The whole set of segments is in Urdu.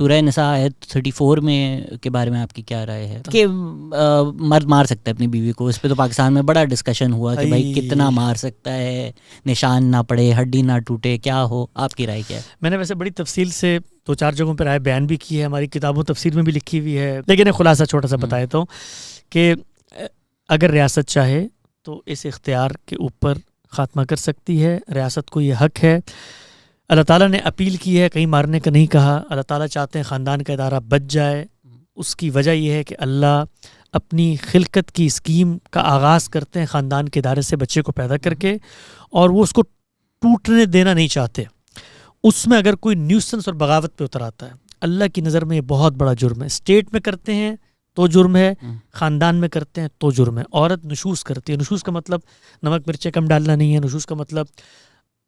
سورہ نساء آیت 34 میں کے بارے میں آپ کی کیا رائے ہے کہ مرد مار سکتا ہے اپنی بیوی کو؟ اس پہ تو پاکستان میں بڑا ڈسکشن ہوا کہ بھائی کتنا مار سکتا ہے، نشان نہ پڑے، ہڈی نہ ٹوٹے، کیا ہو؟ آپ کی رائے کیا ہے؟ میں نے ویسے بڑی تفصیل سے 2-4 جگہوں پہ رائے بیان بھی کی ہے، ہماری کتابوں تفسیر میں بھی لکھی ہوئی ہے، لیکن ایک خلاصہ چھوٹا سا بتا دیتا ہوں کہ اگر ریاست چاہے تو اس اختیار کے اوپر خاتمہ کر سکتی ہے، ریاست کو یہ حق ہے۔ اللہ تعالیٰ نے اپیل کی ہے، کہیں مارنے کا نہیں کہا۔ اللہ تعالیٰ چاہتے ہیں خاندان کا ادارہ بچ جائے، اس کی وجہ یہ ہے کہ اللہ اپنی خلقت کی اسکیم کا آغاز کرتے ہیں خاندان کے ادارے سے بچے کو پیدا کر کے، اور وہ اس کو ٹوٹنے دینا نہیں چاہتے۔ اس میں اگر کوئی نیوسنس اور بغاوت پہ اتر آتا ہے، اللہ کی نظر میں یہ بہت بڑا جرم ہے۔ اسٹیٹ میں کرتے ہیں تو جرم ہے، خاندان میں کرتے ہیں تو جرم ہے۔ عورت نشوز کرتی ہے، نشوز کا مطلب نمک مرچیں کم ڈالنا نہیں ہے، نشوز کا مطلب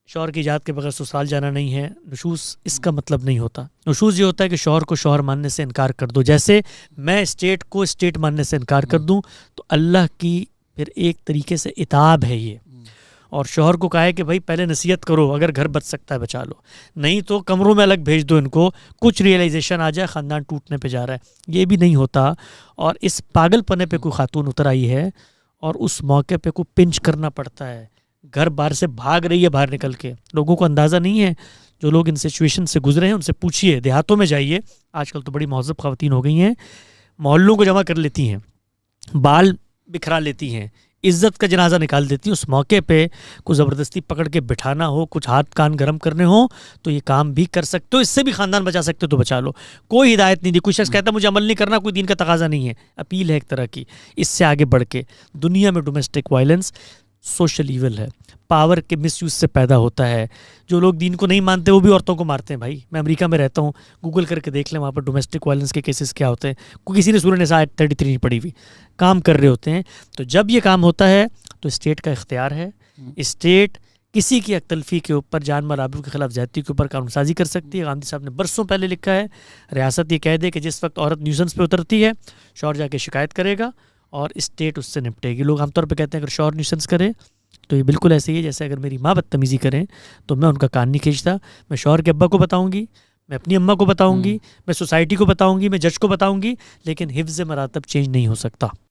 شوہر کی اجازت کے بغیر سسرال جانا نہیں ہے، نشوز اس کا مطلب نہیں ہوتا۔ نشوز یہ ہوتا ہے کہ شوہر کو شوہر ماننے سے انکار کر دو، جیسے میں اسٹیٹ کو اسٹیٹ ماننے سے انکار کر دوں تو اللہ کی پھر ایک طریقے سے عتاب ہے یہ۔ اور شوہر کو کہا ہے کہ بھائی پہلے نصیحت کرو، اگر گھر بچ سکتا ہے بچا لو، نہیں تو کمروں میں الگ بھیج دو ان کو، کچھ ریئلائزیشن آ جائے خاندان ٹوٹنے پہ جا رہا ہے، یہ بھی نہیں ہوتا۔ اور اس پاگل پنے پہ کوئی خاتون اتر آئی ہے اور اس موقع پہ کوئی پنچ کرنا پڑتا ہے، گھر باہر سے بھاگ رہی ہے، باہر نکل کے، لوگوں کو اندازہ نہیں ہے۔ جو لوگ ان سچویشن سے گزرے ہیں ان سے پوچھیے، دیہاتوں میں جائیے، آج کل تو بڑی مہذب خواتین ہو گئی ہیں، محلوں کو جمع کر لیتی ہیں، بال بکھرا لیتی ہیں، عزت کا جنازہ نکال دیتی ہیں۔ اس موقع پہ کوئی زبردستی پکڑ کے بٹھانا ہو، کچھ ہاتھ کان گرم کرنے ہوں تو یہ کام بھی کر سکتے ہو، اس سے بھی خاندان بچا سکتے ہو تو بچا لو۔ کوئی ہدایت نہیں دی، کوئی شخص کہتا ہے مجھے عمل نہیں کرنا، کوئی دین کا تقاضا نہیں ہے، اپیل ہے ایک طرح کی۔ اس سے آگے بڑھ کے دنیا میں ڈومیسٹک وائلنس سوشل ایول ہے، پاور کے مس یوز سے پیدا ہوتا ہے۔ جو لوگ دین کو نہیں مانتے وہ بھی عورتوں کو مارتے ہیں۔ بھائی میں امریکہ میں رہتا ہوں، گوگل کر کے دیکھ لیں وہاں پر ڈومیسٹک وائلنس کے کیسز کیا ہوتے ہیں۔ کوئی کسی نے سورہ نساء 33 نہیں پڑھی ہوئی، کام کر رہے ہوتے ہیں۔ تو جب یہ کام ہوتا ہے تو اسٹیٹ کا اختیار ہے، اسٹیٹ کسی کی حق تلفی کے اوپر، جان مال آبرو کے خلاف زیادتی کے اوپر قانون سازی کر سکتی ہے۔ گاندھی صاحب نے برسوں پہلے لکھا ہے، ریاست یہ کہہ دے کہ جس وقت عورت نیوسنس پہ اترتی ہے شوہر جا کے شکایت کرے گا اور اسٹیٹ اس سے نپٹے گی۔ لوگ عام طور پہ کہتے ہیں اگر شوہر نیوسنس کرے تو یہ بالکل ایسے ہی ہے جیسے اگر میری ماں بدتمیزی کریں تو میں ان کا کان نہیں کھینچتا، میں شوہر کے ابا کو بتاؤں گی، میں اپنی اماں کو بتاؤں گی، میں سوسائٹی کو بتاؤں گی، میں جج کو بتاؤں گی، لیکن حفظ مراتب چینج نہیں ہو سکتا۔